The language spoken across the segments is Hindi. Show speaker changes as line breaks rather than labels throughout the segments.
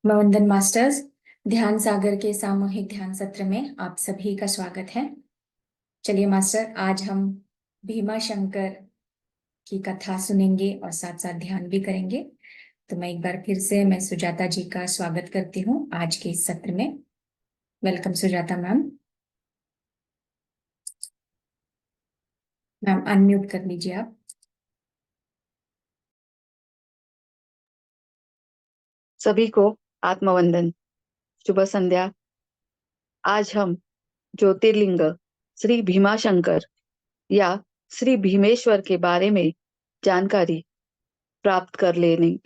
वंदन मास्टर्स, ध्यान सागर के सामूहिक ध्यान सत्र में आप सभी का स्वागत है। चलिए मास्टर, आज हम भीमा शंकर की कथा सुनेंगे और साथ साथ ध्यान भी करेंगे। तो मैं एक बार फिर से मैं सुजाता जी का स्वागत करती हूँ आज के इस सत्र में। Welcome Sujata ma'am. Ma'am unmute कर लीजिए आप।
सभी को आत्मवंदन, शुभ संध्या। आज हम ज्योतिर्लिंग श्री भीमाशंकर या श्री भीमेश्वर के बारे में जानकारी प्राप्त कर लेंगे।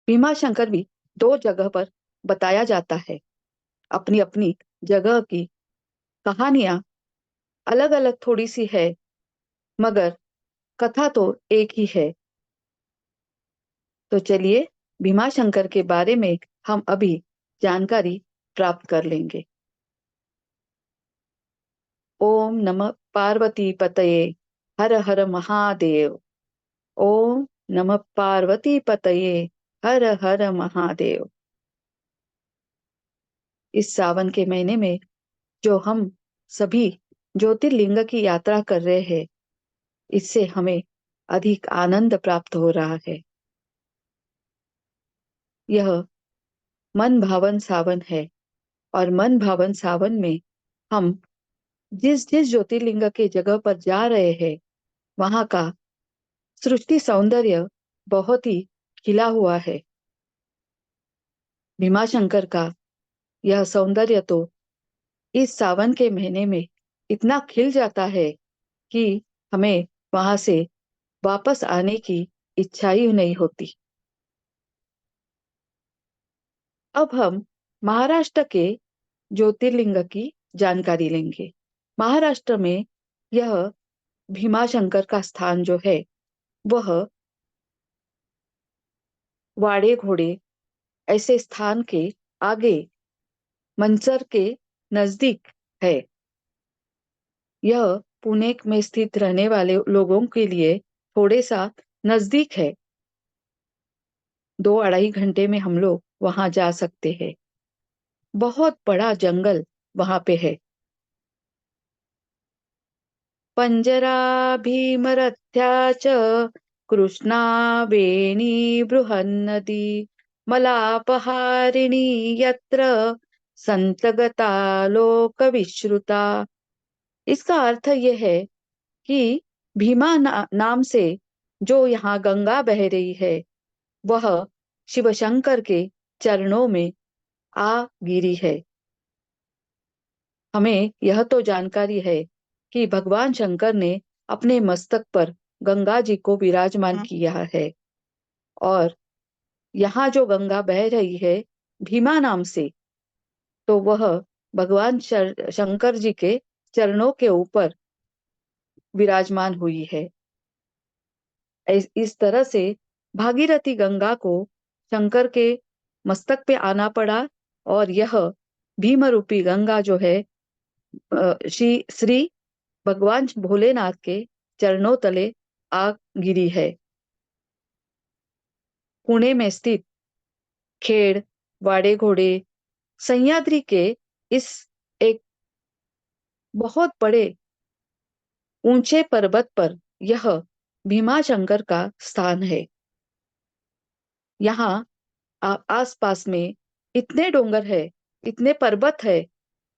भीमाशंकर भी दो जगह पर बताया जाता है। अपनी अपनी जगह की कहानियां अलग अलग थोड़ी सी है, मगर कथा तो एक ही है। तो चलिए भीमाशंकर के बारे में हम अभी जानकारी प्राप्त कर लेंगे। ओम नमः पार्वती पतये, हर हर महादेव। ओम नमः पार्वती पतये, हर हर महादेव। इस सावन के महीने में जो हम सभी ज्योतिर्लिंग की यात्रा कर रहे हैं, इससे हमें अधिक आनंद प्राप्त हो रहा है। यह मन भावन सावन है और मन भावन सावन में हम जिस जिस ज्योतिर्लिंग के जगह पर जा रहे हैं, वहां का सृष्टि सौंदर्य बहुत ही खिला हुआ है। भीमाशंकर का यह सौंदर्य तो इस सावन के महीने में इतना खिल जाता है कि हमें वहां से वापस आने की इच्छा ही नहीं होती। अब हम महाराष्ट्र के ज्योतिर्लिंग की जानकारी लेंगे। महाराष्ट्र में यह भीमाशंकर का स्थान जो है, वह वाड़े घोड़े ऐसे स्थान के आगे मंचर के नजदीक है। यह पुणे में स्थित रहने वाले लोगों के लिए थोड़े सा नजदीक है। 2-2.5 घंटे में हम लोग वहां जा सकते हैं। बहुत बड़ा जंगल वहां पे है। पंजरा भीमरथ्या च कृष्णा वेणी बृहन्नदी मलापहारिणी यत्र संतगता लोक विश्रुता। इसका अर्थ यह है कि भीमा नाम से जो यहाँ गंगा बह रही है, वह शिव शंकर के चरणों में आ गिरी है। हमें यह तो जानकारी है कि भगवान शंकर ने अपने मस्तक पर गंगा जी को विराजमान किया है, और यहाँ जो गंगा बह रही है भीमा नाम से, तो वह भगवान शंकर जी के चरणों के ऊपर विराजमान हुई है। इस तरह से भागीरथी गंगा को शंकर के मस्तक पे आना पड़ा, और यह भीम रूपी गंगा जो है श्री भगवान भोलेनाथ के चरणों तले आ गिरी है। पुणे में स्थित खेड़ वाड़े घोड़े सह्याद्री के इस एक बहुत बड़े ऊंचे पर्वत पर यह भीमाशंकर का स्थान है। यहाँ आसपास में इतने डोंगर है, इतने पर्वत है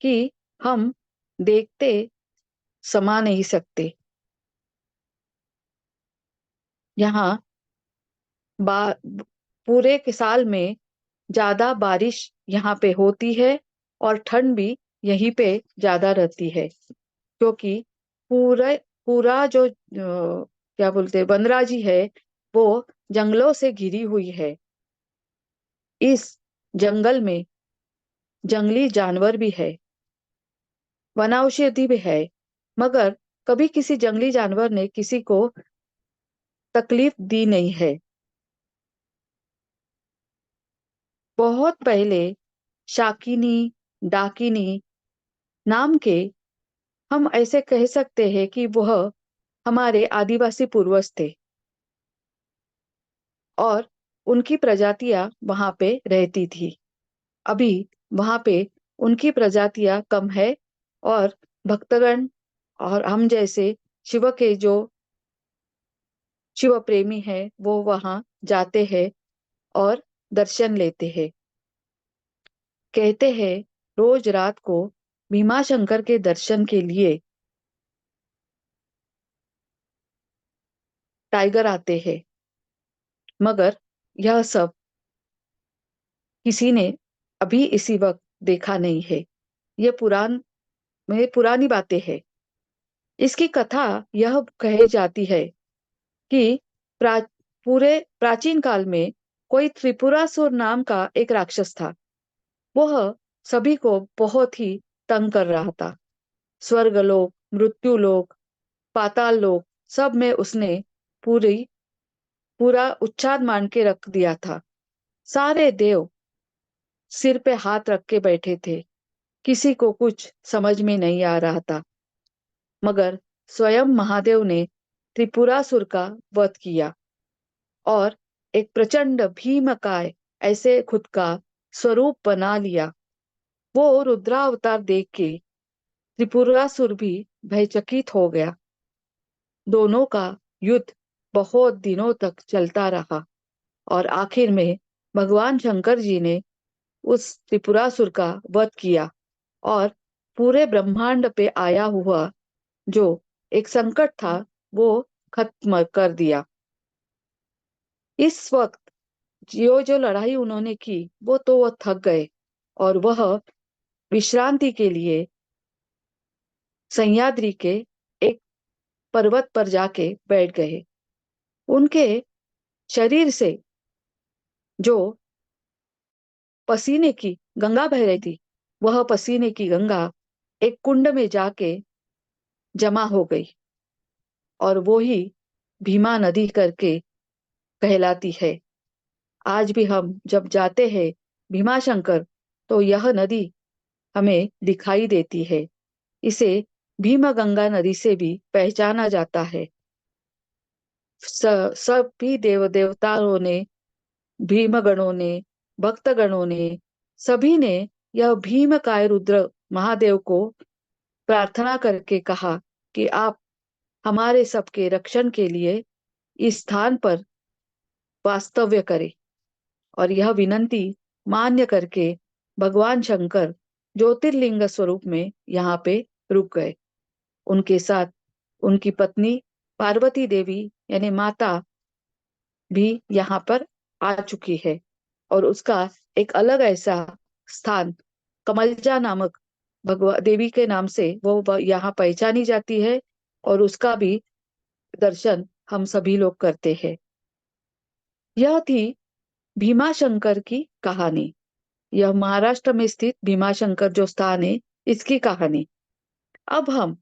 कि हम देखते समा नहीं सकते। यहाँ पूरे के साल में ज्यादा बारिश यहाँ पे होती है, और ठंड भी यहीं पे ज्यादा रहती है, क्योंकि पूरा पूरा जो क्या बोलते हैं वनराजी है, वो जंगलों से घिरी हुई है। इस जंगल में जंगली जानवर भी है, वनौषधि भी है, मगर कभी किसी जंगली जानवर ने किसी को तकलीफ दी नहीं है। बहुत पहले शाकिनी डाकिनी नाम के, हम ऐसे कह सकते हैं कि वह हमारे आदिवासी पूर्वज थे, और उनकी प्रजातियां वहां पे रहती थी। अभी वहां पे उनकी प्रजातियां कम है और भक्तगण और हम जैसे शिव के जो शिव प्रेमी है वो वहां जाते हैं और दर्शन लेते हैं। कहते हैं रोज रात को भीमाशंकर के दर्शन के लिए टाइगर आते हैं, मगर यह सब किसी ने अभी इसी वक्त देखा नहीं है। ये पुरानी बातें हैं। इसकी कथा यह कही जाती है कि प्रा, पूरे प्राचीन काल में कोई त्रिपुरासुर नाम का एक राक्षस था। वह सभी को बहुत ही तंग कर रहा था। स्वर्गलोक, मृत्युलोक, पाताल लोक सब में उसने पूरी पूरा उच्चाद मान के रख दिया था। सारे देव सिर पे हाथ रख के बैठे थे। किसी को कुछ समझ में नहीं आ रहा था, मगर स्वयं महादेव ने त्रिपुरासुर का वध किया और एक प्रचंड भीमकाय ऐसे खुद का स्वरूप बना लिया। वो रुद्रावतार देख के त्रिपुरासुर भी भयचकित हो गया। दोनों का युद्ध बहुत दिनों तक चलता रहा और आखिर में भगवान शंकर जी ने उस त्रिपुरासुर का वध किया और पूरे ब्रह्मांड पे आया हुआ जो एक संकट था वो खत्म कर दिया। इस वक्त जो जो लड़ाई उन्होंने की वो थक गए और वह विश्रांति के लिए सह्याद्री के एक पर्वत पर जाके बैठ गए। उनके शरीर से जो पसीने की गंगा बह रही थी, वह पसीने की गंगा एक कुंड में जाके जमा हो गई और वो ही भीमा नदी करके कहलाती है। आज भी हम जब जाते हैं भीमाशंकर तो यह नदी हमें दिखाई देती है। इसे भीमगंगा नदी से भी पहचाना जाता है। सभी देव देवताओं ने, भीमगणों ने, भक्तगणों ने, सभी ने यह भीमकाय रुद्र महादेव को प्रार्थना करके कहा कि आप हमारे सबके रक्षण के लिए इस स्थान पर वास्तव्य करें। और यह विनंती मान्य करके भगवान शंकर ज्योतिर्लिंग स्वरूप में यहाँ पे रुक गए। उनके साथ उनकी पत्नी पार्वती देवी यानी माता भी यहाँ पर आ चुकी है और उसका एक अलग ऐसा स्थान कमलजा नामक भगवा देवी के नाम से वो यहाँ पहचानी जाती है और उसका भी दर्शन हम सभी लोग करते हैं। यह थी भीमाशंकर की कहानी। यह महाराष्ट्र में स्थित भीमाशंकर जो स्थान है इसकी कहानी। अब हम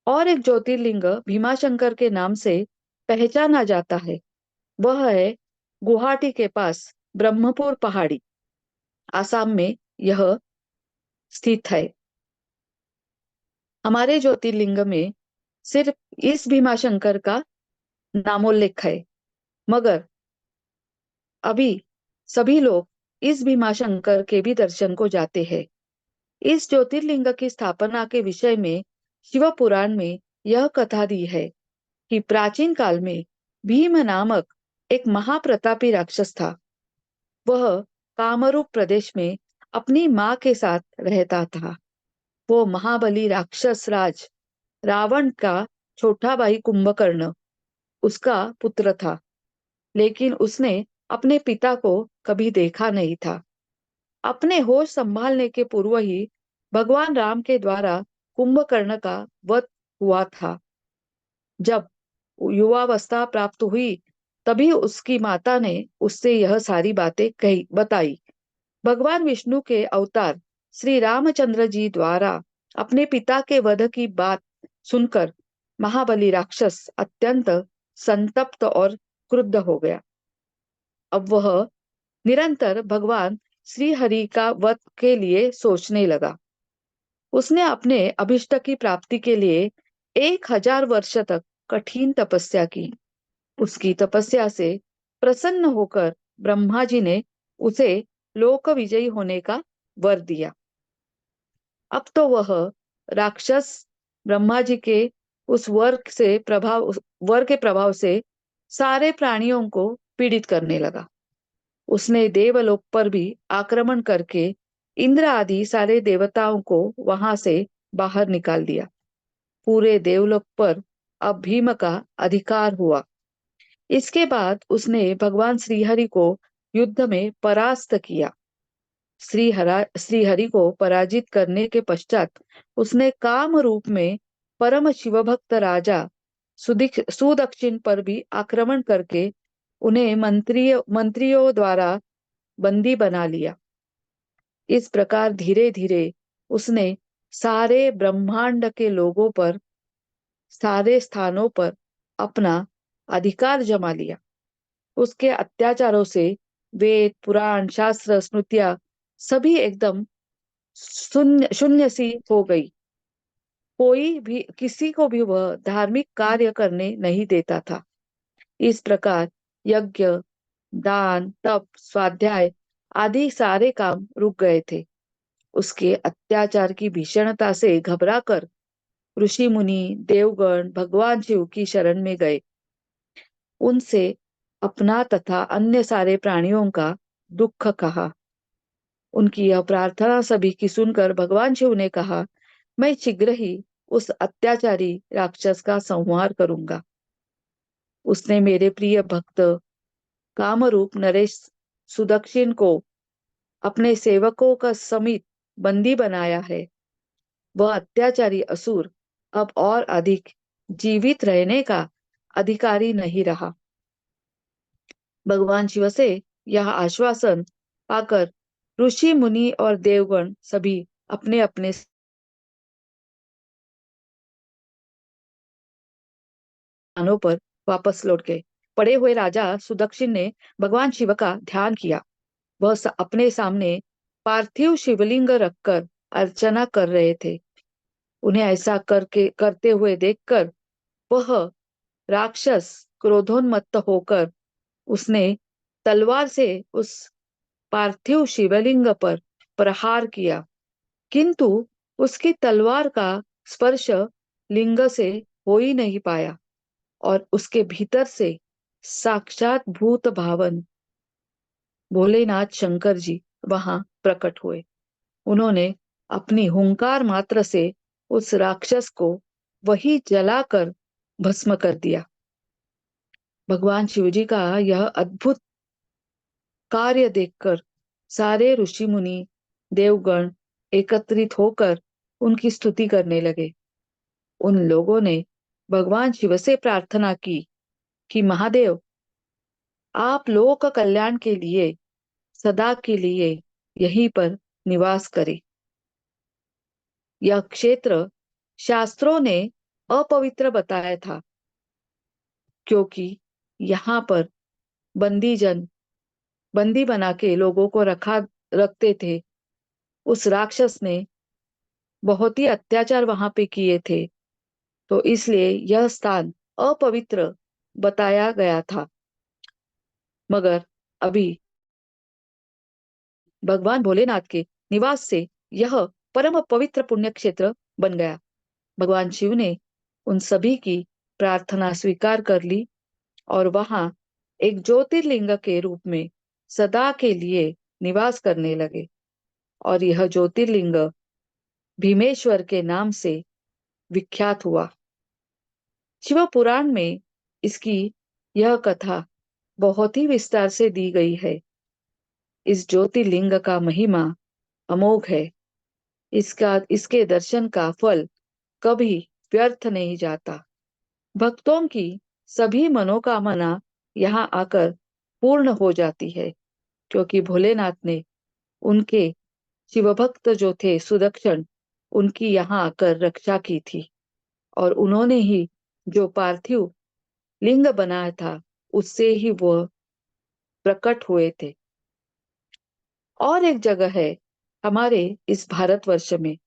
और एक ज्योतिर्लिंग भीमाशंकर के नाम से पहचाना जाता है। वह है गुवाहाटी के पास ब्रह्मपुर पहाड़ी, आसाम में यह स्थित है। हमारे ज्योतिर्लिंग में सिर्फ इस भीमाशंकर का नामोल्लेख है, मगर अभी सभी लोग इस भीमाशंकर के भी दर्शन को जाते हैं। इस ज्योतिर्लिंग की स्थापना के विषय में शिव पुराण में यह कथा दी है कि प्राचीन काल में भीम नामक एक महाप्रतापी राक्षस था। वह कामरूप प्रदेश में अपनी माँ के साथ रहता था। वो महाबली राक्षस राज रावण का छोटा भाई कुंभकर्ण उसका पुत्र था, लेकिन उसने अपने पिता को कभी देखा नहीं था। अपने होश संभालने के पूर्व ही भगवान राम के द्वारा कुंभकर्ण का वध हुआ था। जब युवावस्था प्राप्त हुई तभी उसकी माता ने उससे यह सारी बातें बताई। भगवान विष्णु के अवतार श्री रामचंद्र जी द्वारा अपने पिता के वध की बात सुनकर महाबली राक्षस अत्यंत संतप्त और क्रुद्ध हो गया। अब वह निरंतर भगवान श्री हरि का वध के लिए सोचने लगा। उसने अपने अभिष्ट की प्राप्ति के लिए 1000 वर्ष तक कठिन तपस्या की। उसकी तपस्या से प्रसन्न होकर ब्रह्मा जी ने उसे लोक विजयी होने का वर दिया। अब तो वह राक्षस ब्रह्मा जी के उस वर के प्रभाव से सारे प्राणियों को पीड़ित करने लगा। उसने देवलोक पर भी आक्रमण करके इंद्र आदि सारे देवताओं को वहां से बाहर निकाल दिया। पूरे देवलोक पर अब भीम का अधिकार हुआ। इसके बाद उसने भगवान श्रीहरि को युद्ध में परास्त किया। श्रीहरि को पराजित करने के पश्चात उसने काम रूप में परम शिवभक्त राजा सुदक्षिण पर भी आक्रमण करके उन्हें मंत्रियों द्वारा बंदी बना लिया। इस प्रकार धीरे धीरे उसने सारे ब्रह्मांड के लोगों पर, सारे स्थानों पर अपना अधिकार जमा लिया। उसके अत्याचारों से वेद, पुराण, शास्त्र, स्मृतियां सभी एकदम शून्य शून्य सी हो गई। कोई भी किसी को भी वह धार्मिक कार्य करने नहीं देता था। इस प्रकार यज्ञ, दान, तप, स्वाध्याय आदि सारे काम रुक गए थे। उसके अत्याचार की भीषणता से घबराकर ऋषि मुनि, देवगण भगवान शिव की शरण में गए। उनसे अपना तथा अन्य सारे प्राणियों का दुख कहा। उनकी यह प्रार्थना सभी की सुनकर भगवान शिव ने कहा, मैं शीघ्र ही उस अत्याचारी राक्षस का संहार करूंगा। उसने मेरे प्रिय भक्त कामरूप नरेश सुदक्षिण को अपने सेवकों का समेत बंदी बनाया है। वह अत्याचारी असुर अब और अधिक जीवित रहने का अधिकारी नहीं रहा। भगवान शिव से यह आश्वासन पाकर ऋषि मुनि और देवगण सभी अपने अपने स्थानों पर वापस लौट गए। पड़े हुए राजा सुदक्षिण ने भगवान शिव का ध्यान किया। वह अपने सामने पार्थिव शिवलिंग रखकर अर्चना कर रहे थे। उन्हें ऐसा करते हुए देखकर वह राक्षस क्रोधोन्मत्त होकर उसने तलवार से उस पार्थिव शिवलिंग पर प्रहार किया, किंतु उसकी तलवार का स्पर्श लिंग से हो ही नहीं पाया और उसके भीतर से साक्षात भूत भावन भोलेनाथ शंकर जी वहां प्रकट हुए। उन्होंने अपनी हुंकार मात्र से उस राक्षस को वही जलाकर भस्म कर दिया। भगवान शिवजी का यह अद्भुत कार्य देखकर सारे ऋषि मुनि, देवगण एकत्रित होकर उनकी स्तुति करने लगे। उन लोगों ने भगवान शिव से प्रार्थना की कि महादेव, आप लोक कल्याण के लिए सदा के लिए यहीं पर निवास करें। यह क्षेत्र शास्त्रों ने अपवित्र बताया था, क्योंकि यहाँ पर बंदी बना के लोगों को रखते थे। उस राक्षस ने बहुत ही अत्याचार वहां पे किए थे, तो इसलिए यह स्थान अपवित्र बताया गया था। मगर अभी भगवान भोलेनाथ के निवास से यह परम पवित्र पुण्य क्षेत्र बन गया। भगवान शिव ने उन सभी की प्रार्थना स्वीकार कर ली और वहां एक ज्योतिर्लिंग के रूप में सदा के लिए निवास करने लगे। और यह ज्योतिर्लिंग भीमेश्वर के नाम से विख्यात हुआ। शिव पुराण में इसकी यह कथा बहुत ही विस्तार से दी गई है। इस ज्योतिर्लिंग का महिमा अमोघ है। इसके दर्शन का फल कभी व्यर्थ नहीं जाता। भक्तों की सभी मनोकामना यहाँ आकर पूर्ण हो जाती है, क्योंकि भोलेनाथ ने उनके शिवभक्त जो थे सुदक्षिण, उनकी यहाँ आकर रक्षा की थी और उन्होंने ही जो पार्थिव लिंग बनाया था उससे ही वह प्रकट हुए थे। और एक जगह है हमारे इस भारतवर्ष में,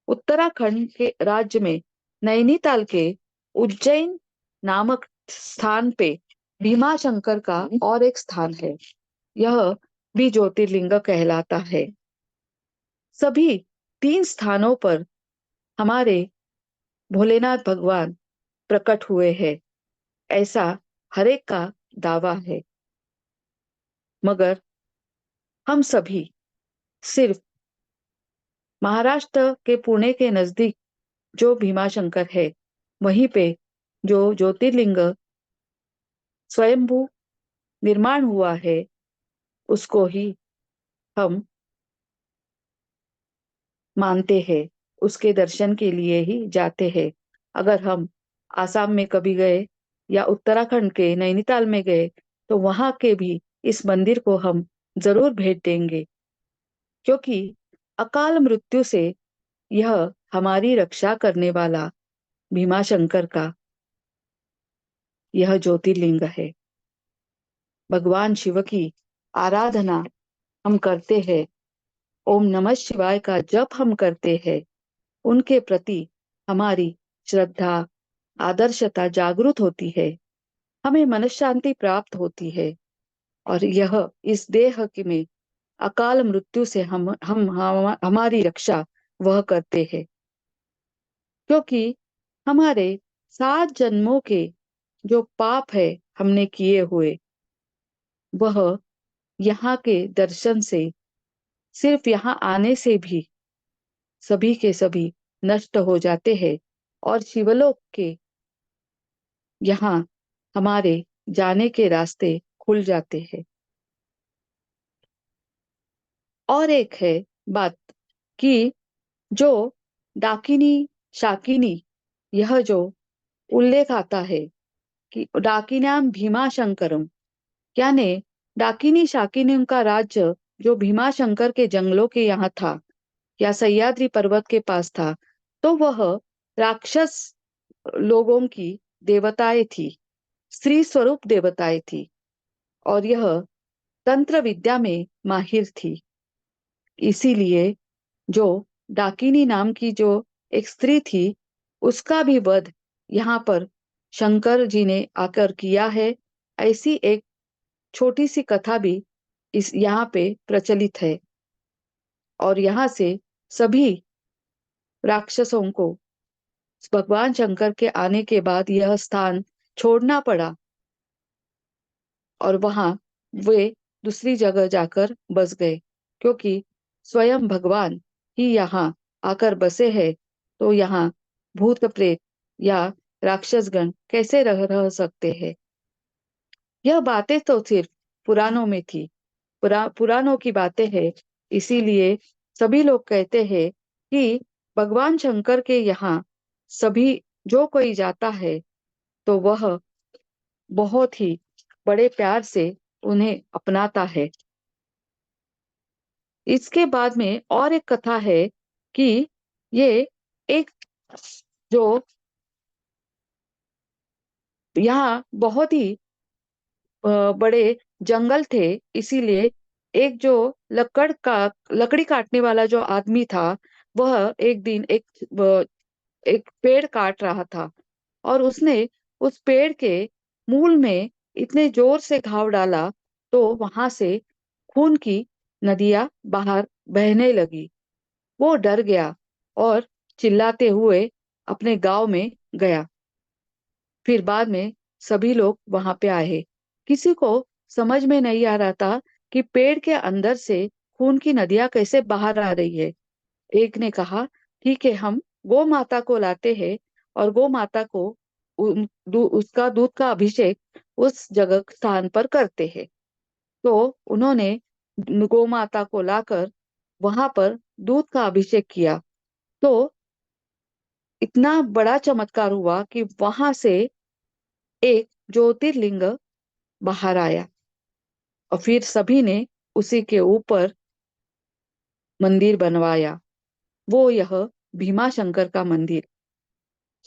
उत्तराखंड के राज्य में नैनीताल के उज्जैन नामक स्थान पे भीमाशंकर का और एक स्थान है। यह भी ज्योतिर्लिंग कहलाता है। सभी 3 स्थानों पर हमारे भोलेनाथ भगवान प्रकट हुए हैं, ऐसा हरेक का दावा है। मगर हम सभी सिर्फ महाराष्ट्र के पुणे के नजदीक जो भीमाशंकर है, वहीं पे जो ज्योतिर्लिंग स्वयंभू निर्माण हुआ है, उसको ही हम मानते हैं, उसके दर्शन के लिए ही जाते हैं। अगर हम आसाम में कभी गए या उत्तराखंड के नैनीताल में गए, तो वहां के भी इस मंदिर को हम जरूर भेंट देंगे, क्योंकि अकाल मृत्यु से यह हमारी रक्षा करने वाला भीमाशंकर का यह ज्योतिर्लिंग है। भगवान शिव की आराधना हम करते हैं, ओम नमः शिवाय का जप हम करते हैं, उनके प्रति हमारी श्रद्धा आदर्शता जागृत होती है, हमें मनःशांति प्राप्त होती है, और यह इस देह के में अकाल मृत्यु से हमारी रक्षा वह करते हैं, क्योंकि हमारे 7 जन्मों के जो पाप है हमने किए हुए, वह यहाँ के दर्शन से, सिर्फ यहाँ आने से भी सभी के सभी नष्ट हो जाते हैं, और शिवलोक के यहाँ हमारे जाने के रास्ते खुल जाते हैं। और एक है बात कि जो डाकिनी शाकिनी, यह जो उल्लेख आता है कि डाकिन्याम भीमाशंकरम, यानी डाकिनी शाकिनी का राज्य जो भीमाशंकर के जंगलों के यहाँ था या सह्याद्री पर्वत के पास था, तो वह राक्षस लोगों की देवताएं थी, स्त्री स्वरूप देवताएं थी, और यह तंत्र विद्या में माहिर थी। इसीलिए जो डाकिनी नाम की जो एक स्त्री थी, उसका भी वध यहाँ पर शंकर जी ने आकर किया है। ऐसी एक छोटी सी कथा भी इस यहाँ पे प्रचलित है, और यहाँ से सभी राक्षसों को भगवान शंकर के आने के बाद यह स्थान छोड़ना पड़ा, और वहां वे दूसरी जगह जाकर बस गए, क्योंकि स्वयं भगवान ही यहाँ आकर बसे हैं, तो यहाँ भूत प्रेत या राक्षसगण कैसे रह सकते हैं। यह बातें तो सिर्फ पुराणों में थी, पुराणों की बातें हैं। इसीलिए सभी लोग कहते हैं कि भगवान शंकर के यहाँ सभी जो कोई जाता है, तो वह बहुत ही बड़े प्यार से उन्हें अपनाता है। इसके बाद में और एक कथा है कि ये एक जो यहाँ बहुत ही बड़े जंगल थे, इसीलिए एक जो लकड़ी काटने वाला जो आदमी था, वह एक दिन एक पेड़ काट रहा था, और उसने उस पेड़ के मूल में इतने जोर से घाव डाला, तो वहां से खून की नदियां बाहर बहने लगी। वो डर गया और चिल्लाते हुए अपने गांव में गया। फिर बाद में सभी लोग वहां पे आए। किसी को समझ में नहीं आ रहा था कि पेड़ के अंदर से खून की नदियां कैसे बाहर आ रही है। एक ने कहा, ठीक है, हम गौ माता को लाते हैं, और गौ माता को उसका दूध का अभिषेक उस जगह स्थान पर करते हैं। तो उन्होंने गौ माता को लाकर वहां पर दूध का अभिषेक किया, तो इतना बड़ा चमत्कार हुआ कि वहां से एक ज्योतिर्लिंग बाहर आया, और फिर सभी ने उसी के ऊपर मंदिर बनवाया। वो यह भीमाशंकर का मंदिर,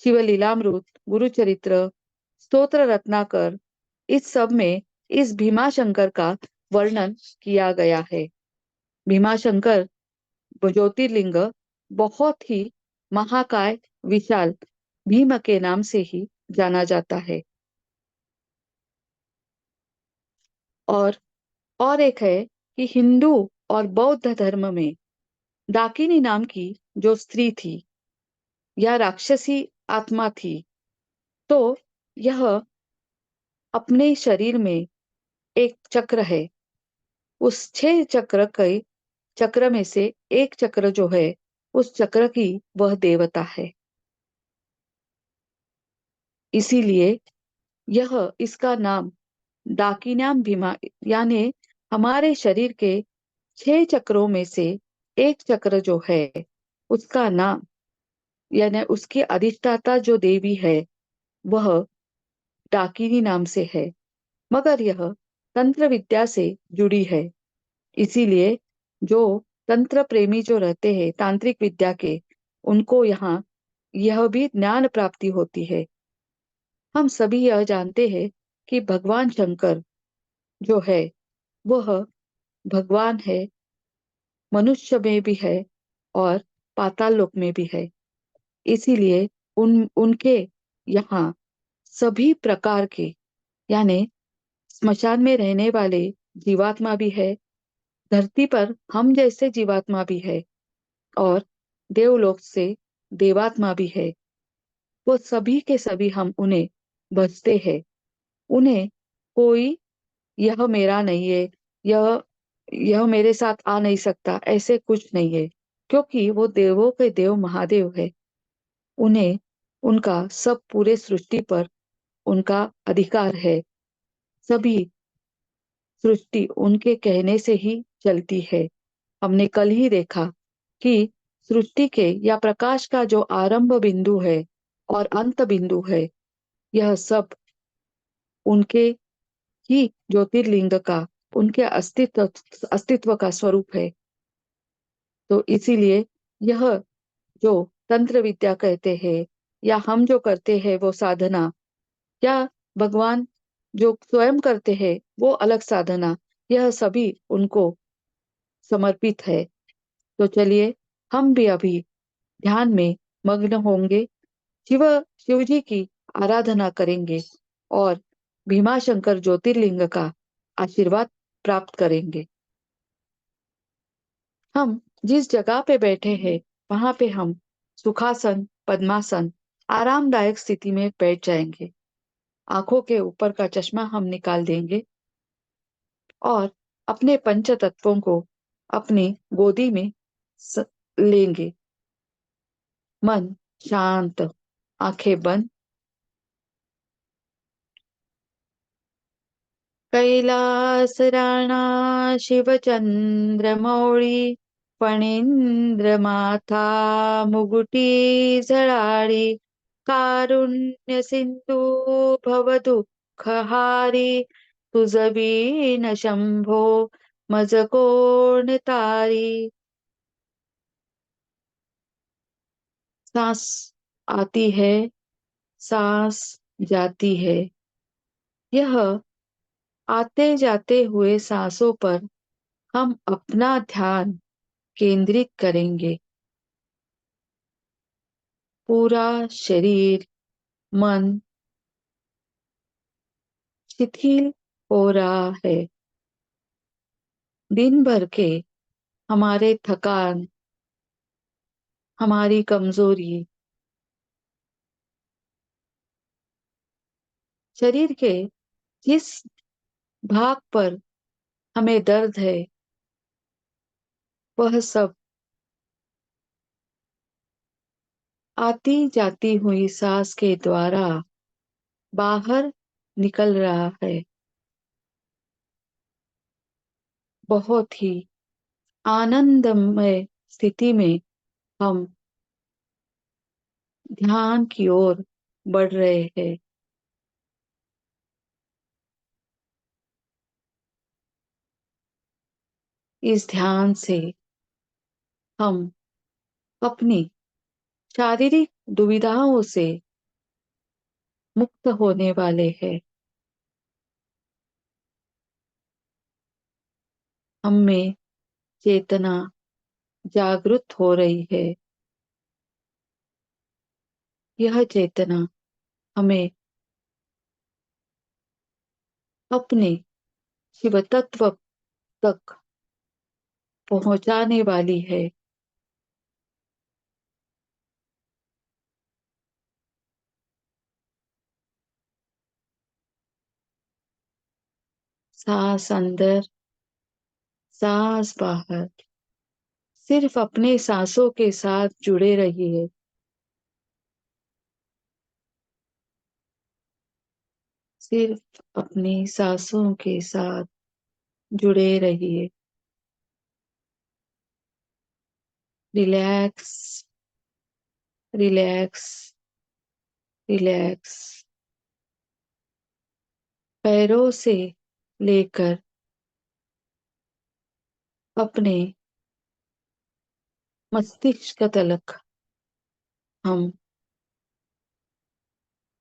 शिवलीलामृत, गुरुचरित्र, स्तोत्र रत्नाकर, इस सब में इस भीमाशंकर का वर्णन किया गया है। भीमाशंकर ज्योतिर्लिंग बहुत ही महाकाय विशाल भीम के नाम से ही जाना जाता है। और और एक है कि हिंदू और बौद्ध धर्म में डाकिनी नाम की जो स्त्री थी या राक्षसी आत्मा थी, तो यह अपने शरीर में एक चक्र है। उस 6 चक्र में से एक चक्र जो है, उस चक्र की वह देवता है। इसीलिए यह इसका नाम डाकिन्याम भीमा, यानी हमारे शरीर के 6 चक्रों में से एक चक्र जो है, उसका नाम यानी उसकी अधिष्ठाता जो देवी है, वह डाकिनी नाम से है। मगर यह तंत्र विद्या से जुड़ी है। इसीलिए जो तंत्र प्रेमी जो रहते हैं तांत्रिक विद्या के, उनको यहाँ यह भी ज्ञान प्राप्ति होती है। हम सभी यह जानते हैं कि भगवान शंकर जो है, वह भगवान है, मनुष्य में भी है और पाताल लोक में भी है। इसीलिए उनके यहाँ सभी प्रकार के, यानी स्मशान में रहने वाले जीवात्मा भी है, धरती पर हम जैसे जीवात्मा भी है, और देवलोक से देवात्मा भी है। वो सभी के सभी हम उन्हें भजते हैं। उन्हें कोई यह मेरा नहीं है, यह यह मेरे साथ आ नहीं सकता, ऐसे कुछ नहीं है, क्योंकि वो देवों के देव महादेव है। उन्हें उनका सब पूरे सृष्टि पर उनका अधिकार है। सभी सृष्टि उनके कहने से ही चलती है। हमने कल ही देखा कि सृष्टि के या प्रकाश का जो आरंभ बिंदु है और अंत बिंदु है, यह सब उनके ही ज्योतिर्लिंग का, उनके अस्तित्व का स्वरूप है। तो इसीलिए यह जो तंत्र विद्या कहते हैं या हम जो करते हैं वो साधना, या भगवान जो स्वयं करते हैं वो अलग साधना, यह सभी उनको समर्पित है। तो चलिए हम भी अभी ध्यान में मग्न होंगे, शिव शिव जी की आराधना करेंगे और भीमाशंकर ज्योतिर्लिंग का आशीर्वाद प्राप्त करेंगे। हम जिस जगह पे बैठे हैं वहां पे हम सुखासन, पद्मासन, आरामदायक स्थिति में बैठ जाएंगे। आंखों के ऊपर का चश्मा हम निकाल देंगे और अपने पंच तत्वों को अपनी गोदी में लेंगे। मन शांत, आंखें बंद। कैलास राणा शिवचंद्र मौळी, फणींद्र माथा मुगुटी झळाळी, कारुण्य सिंधू भवदुःखहारी, तुझ बीन शंभो मज कोण तारी। सांस आती है, सांस जाती है। यह आते जाते हुए सांसों पर हम अपना ध्यान केंद्रित करेंगे। पूरा शरीर, मन शिथिल हो रहा है। दिन भर के हमारे थकान, हमारी कमजोरी, शरीर के जिस भाग पर हमें दर्द है, वह सब आती जाती हुई सांस के द्वारा बाहर निकल रहा है। बहुत ही आनंदमय स्थिति में हम ध्यान की ओर बढ़ रहे हैं। इस ध्यान से हम अपनी शारीरिक दुविधाओं से मुक्त होने वाले हैं। हम में चेतना जागृत हो रही है। यह चेतना हमें अपने शिव तत्व तक पहुंचाने वाली है। सांस अंदर, सांस बाहर। सिर्फ अपने सांसों के साथ जुड़े रहिए। सिर्फ अपनी सांसों के साथ जुड़े रहिए। Relax, relax, relax. पैरों से लेकर अपने मस्तिष्क तलक हम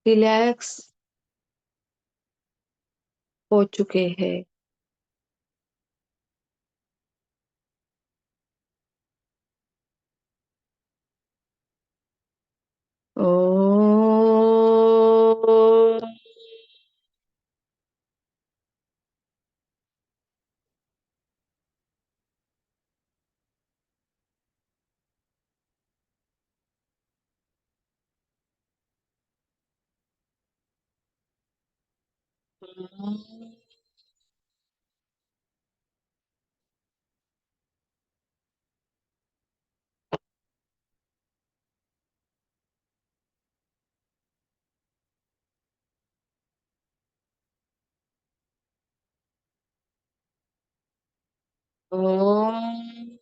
रिलैक्स हो चुके हैं। ओम। ओम।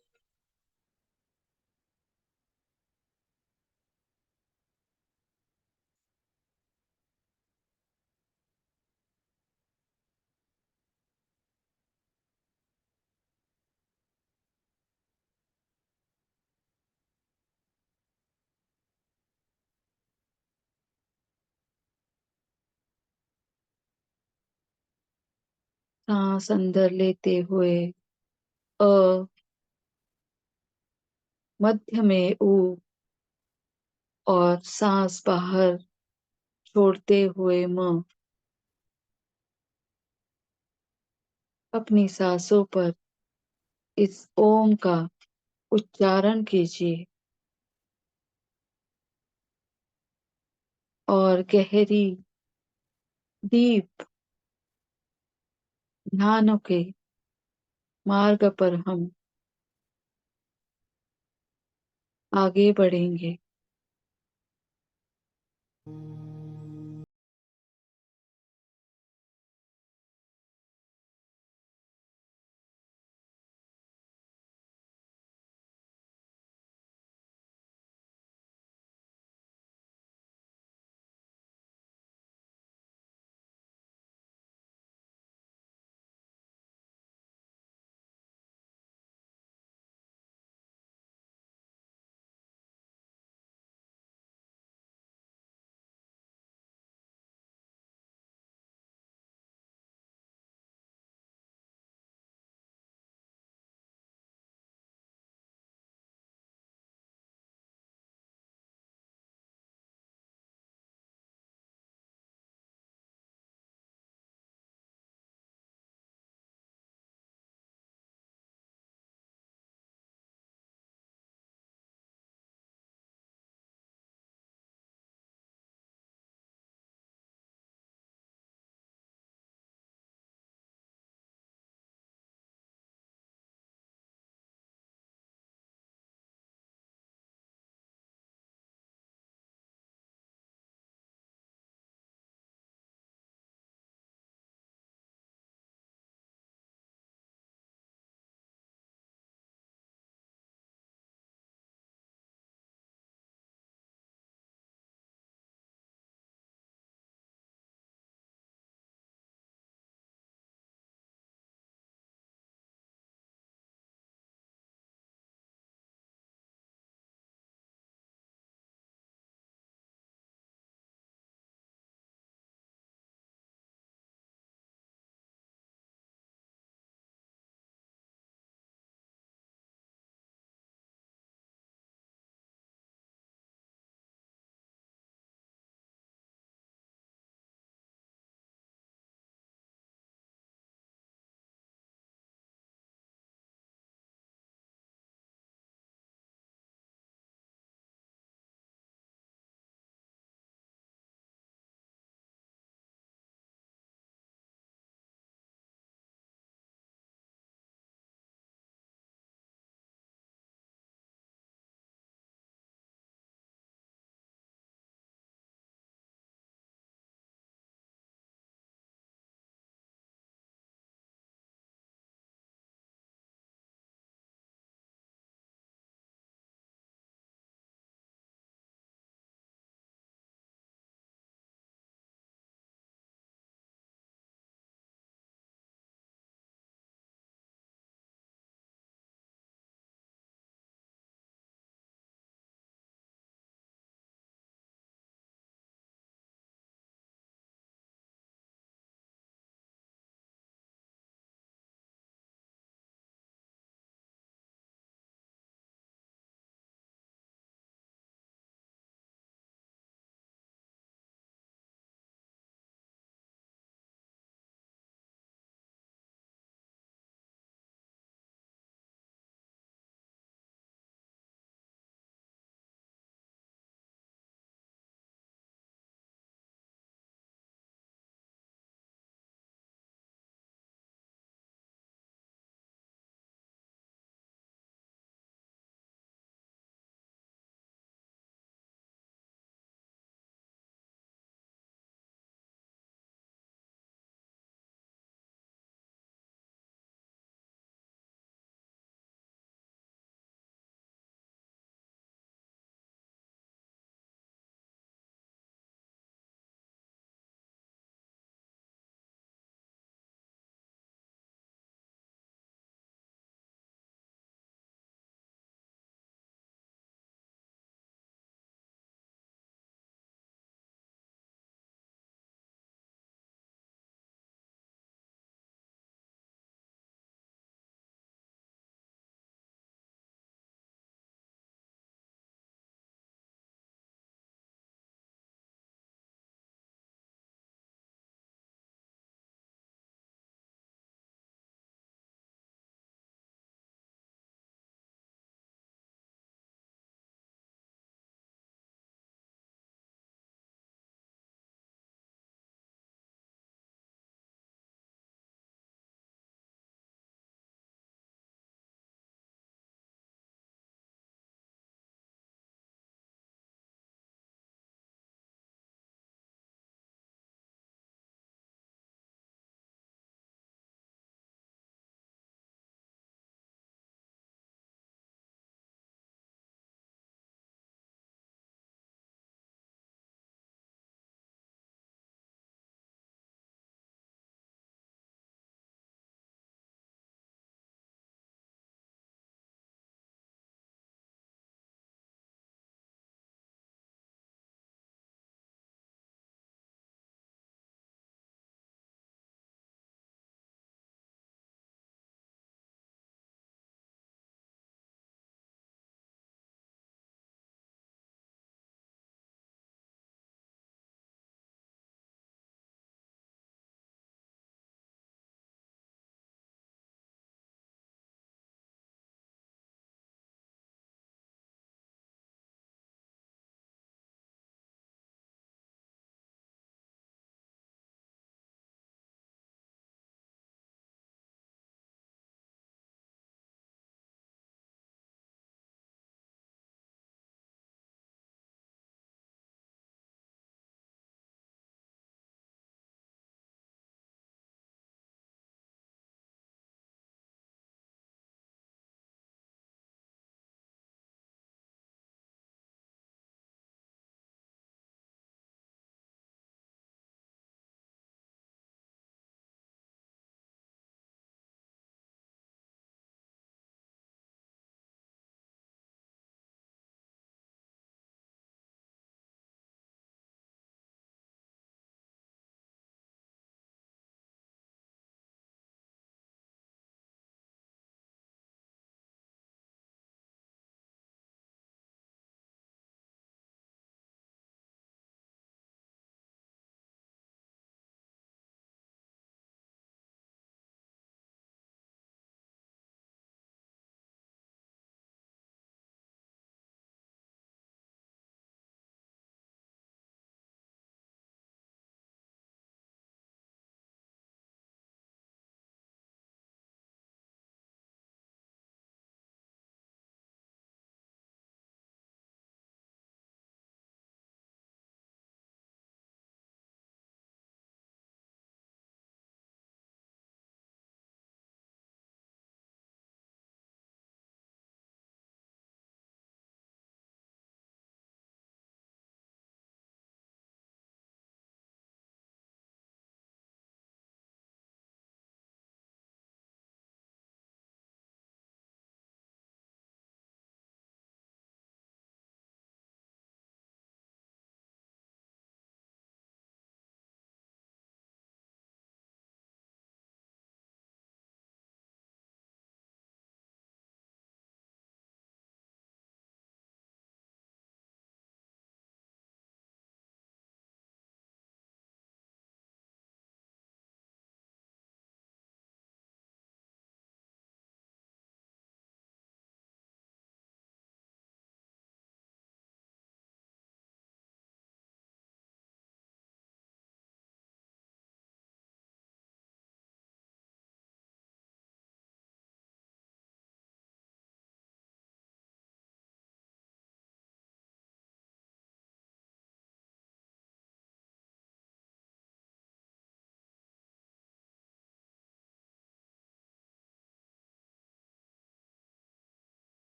सांस अंदर लेते हुए अ, मध्य में ऊ, और सांस बाहर छोड़ते हुए म। अपनी सांसों पर इस ओम का उच्चारण कीजिए और गहरी डीप ध्यान के मार्ग पर हम आगे बढ़ेंगे।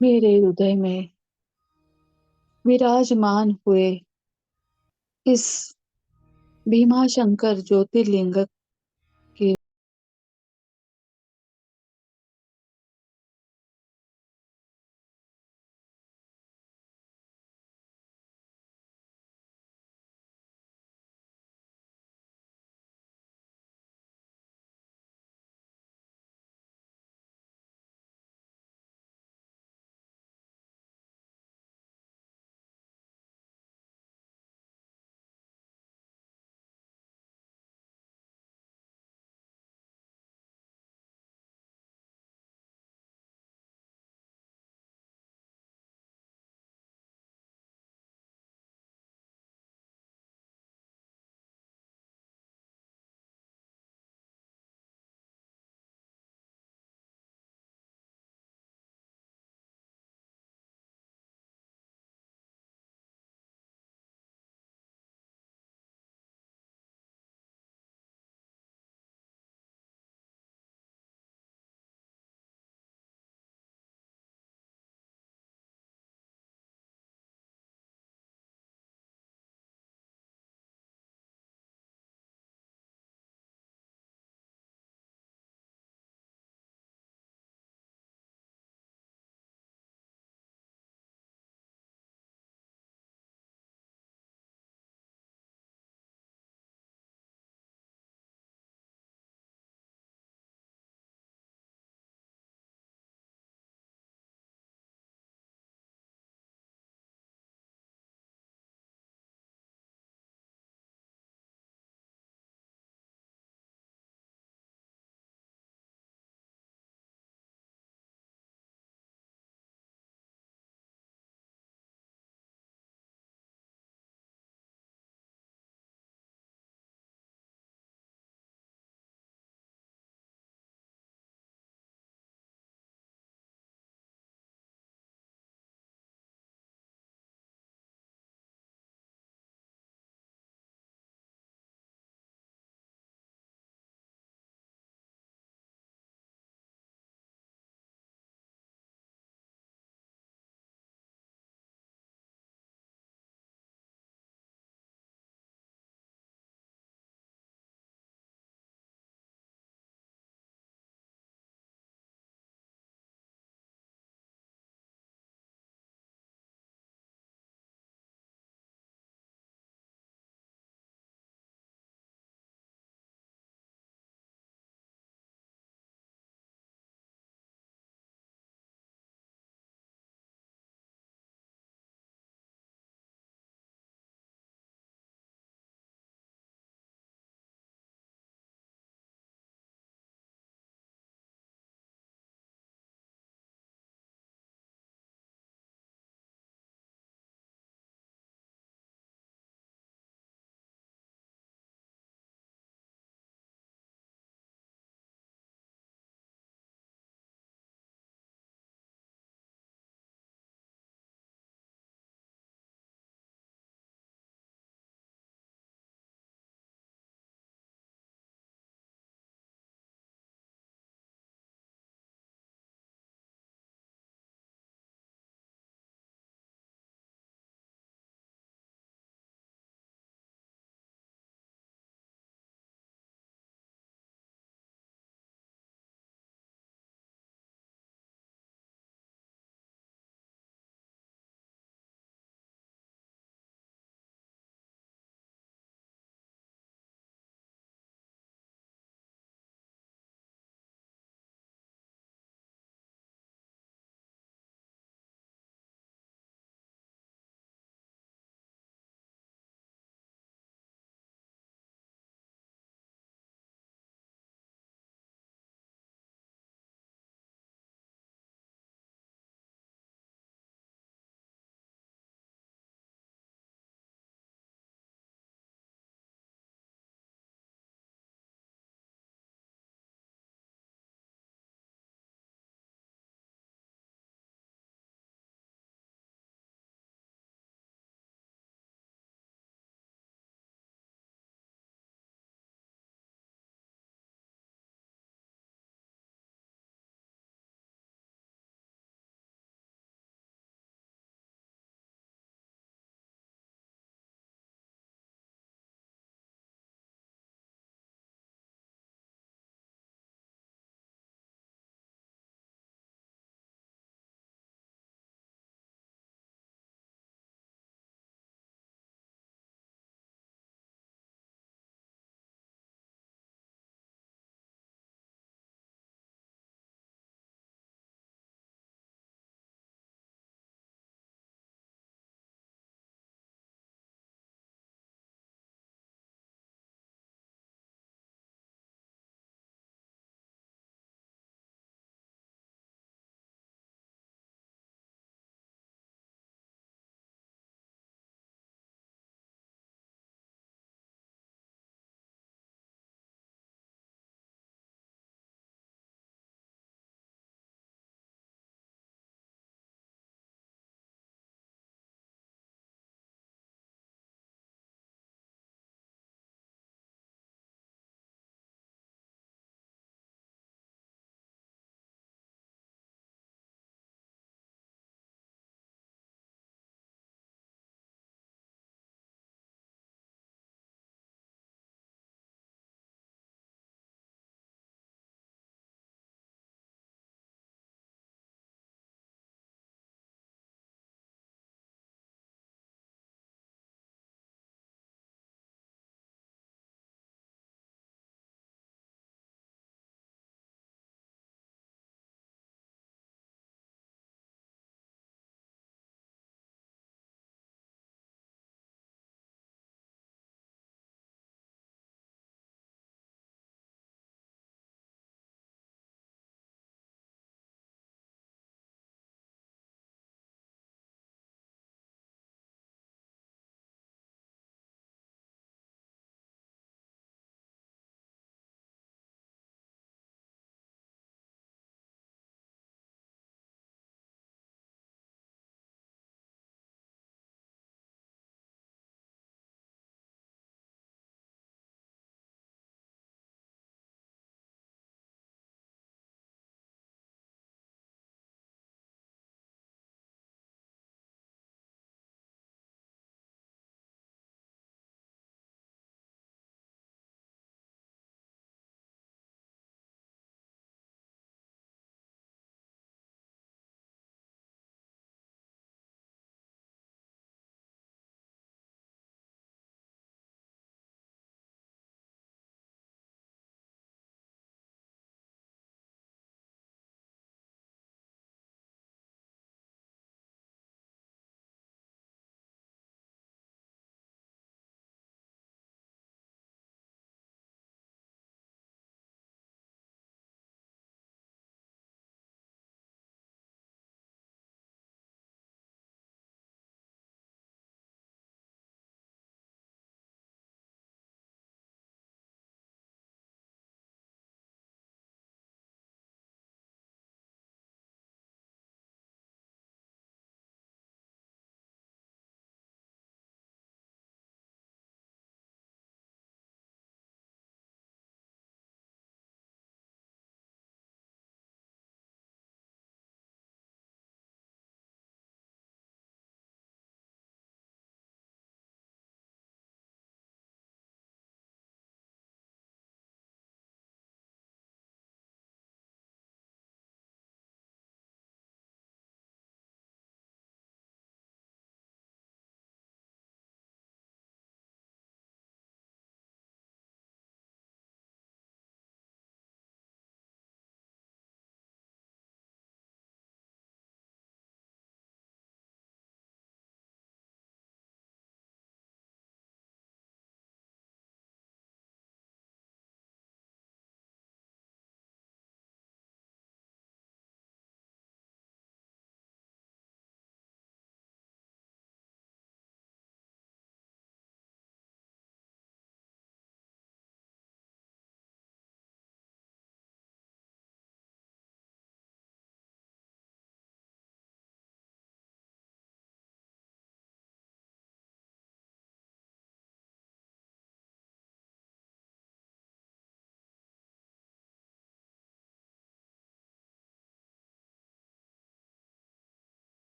मेरे हृदय में विराजमान हुए इस भीमाशंकर ज्योतिर्लिंग के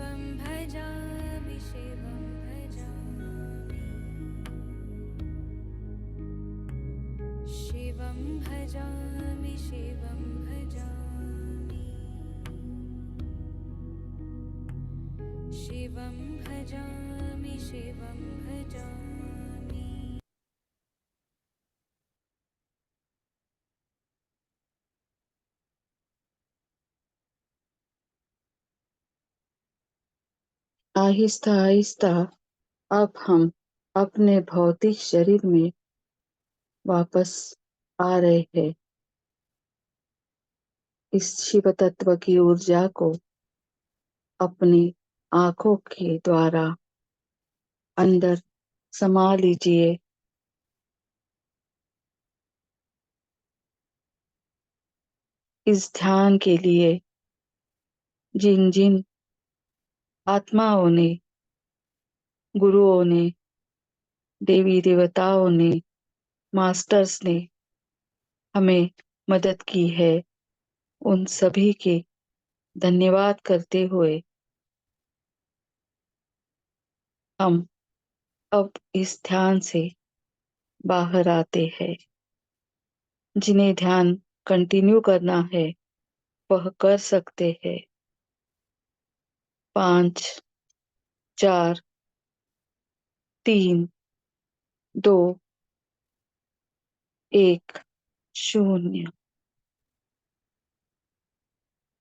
शिवं भजामि शिवं भजामि शिवं भजामि शिवं भजामि शिवं भजामि शिवं भजामि
आहिस्ता आहिस्ता अब हम अपने भौतिक शरीर में वापस आ रहे हैं। इस शिव तत्व की ऊर्जा को अपनी आंखों के द्वारा अंदर समा लीजिए। इस ध्यान के लिए जिन जिन आत्माओं ने, गुरुओं ने, देवी देवताओं ने, मास्टर्स ने हमें मदद की है, उन सभी के धन्यवाद करते हुए हम अब इस ध्यान से बाहर आते हैं। जिन्हें ध्यान कंटिन्यू करना है वह कर सकते हैं। 5 4 3 2 1 0।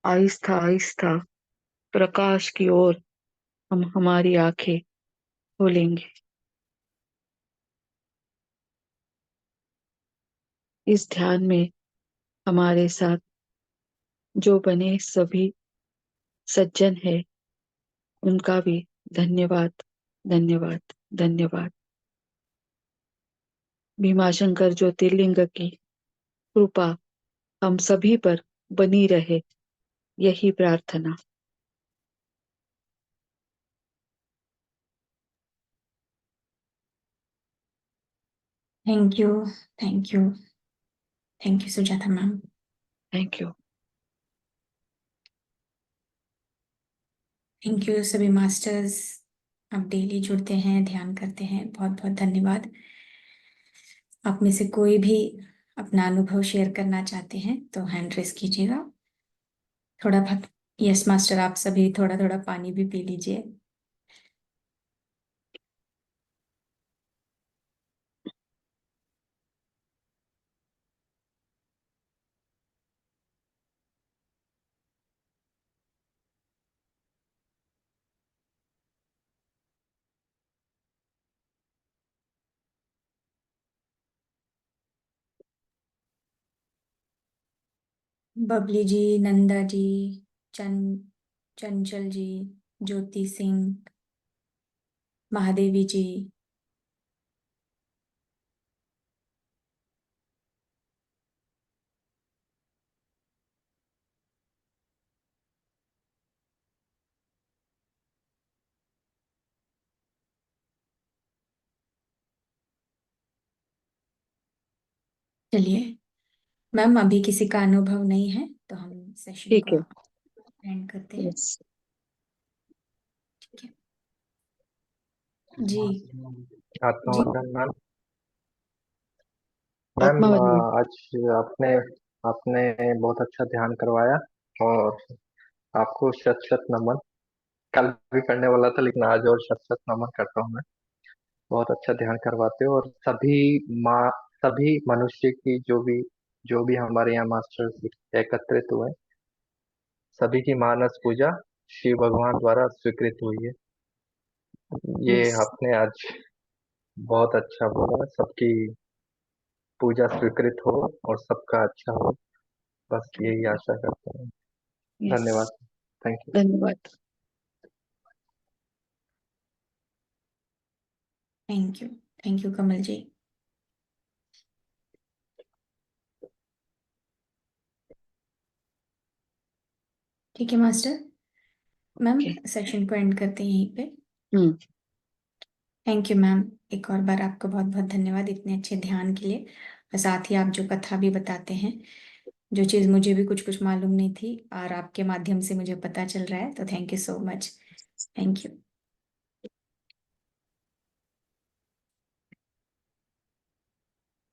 आहिस्ता आहिस्ता प्रकाश की ओर हम हमारी आंखें खोलेंगे। इस ध्यान में हमारे साथ जो बने सभी सज्जन हैं उनका भी धन्यवाद, धन्यवाद, धन्यवाद। भीमाशंकर ज्योतिर्लिंग की कृपा हम सभी पर बनी रहे, यही प्रार्थना।
Thank you, thank you, thank you Sujata ma'am.
Thank you.
Thank you सभी मास्टर्स, आप डेली जुड़ते हैं, ध्यान करते हैं, बहुत बहुत धन्यवाद। आप में से कोई भी अपना अनुभव शेयर करना चाहते हैं तो हैंड रेस कीजिएगा। थोड़ा बहुत, यस मास्टर, आप सभी थोड़ा थोड़ा पानी भी पी लीजिए। बबली जी, नंदा जी, चंचल जी, ज्योति सिंह, महादेवी जी, चलिए मैम, अभी किसी का अनुभव नहीं है तो हम सेशन
ठीक
को
है।
एंड करते हैं।
यस।
ठीक है जी। जी
आत्मवंदन मैम। मैम
आत्मा बंधन।
आज आपने आपने बहुत अच्छा ध्यान करवाया और आपको शत शत नमन। कल भी करने वाला था लेकिन आज और शत शत नमन करता हूँ मैं। बहुत अच्छा ध्यान करवाते हो और सभी मनुष्य की जो भी हमारे यहाँ मास्टर्स एकत्रित हुए, सभी की मानस पूजा शिव भगवान द्वारा स्वीकृत हुई है। ये
यस।
आपने आज बहुत अच्छा बोला। सबकी पूजा स्वीकृत हो और सबका अच्छा हो, बस यही आशा करता हूँ।
यस।
धन्यवाद। Thank you.
धन्यवाद।
थैंक यू, थैंक यू कमल जी। ठीक है मास्टर, मैम
ओके।
सेशन को एंड करते हैं यहीं पे।
हम्म।
थैंक यू मैम, एक और बार आपका बहुत बहुत धन्यवाद इतने अच्छे ध्यान के लिए, और साथ ही आप जो कथा भी बताते हैं, जो चीज़ मुझे भी कुछ कुछ मालूम नहीं थी और आपके माध्यम से मुझे पता चल रहा है, तो thank you so much. Thank you.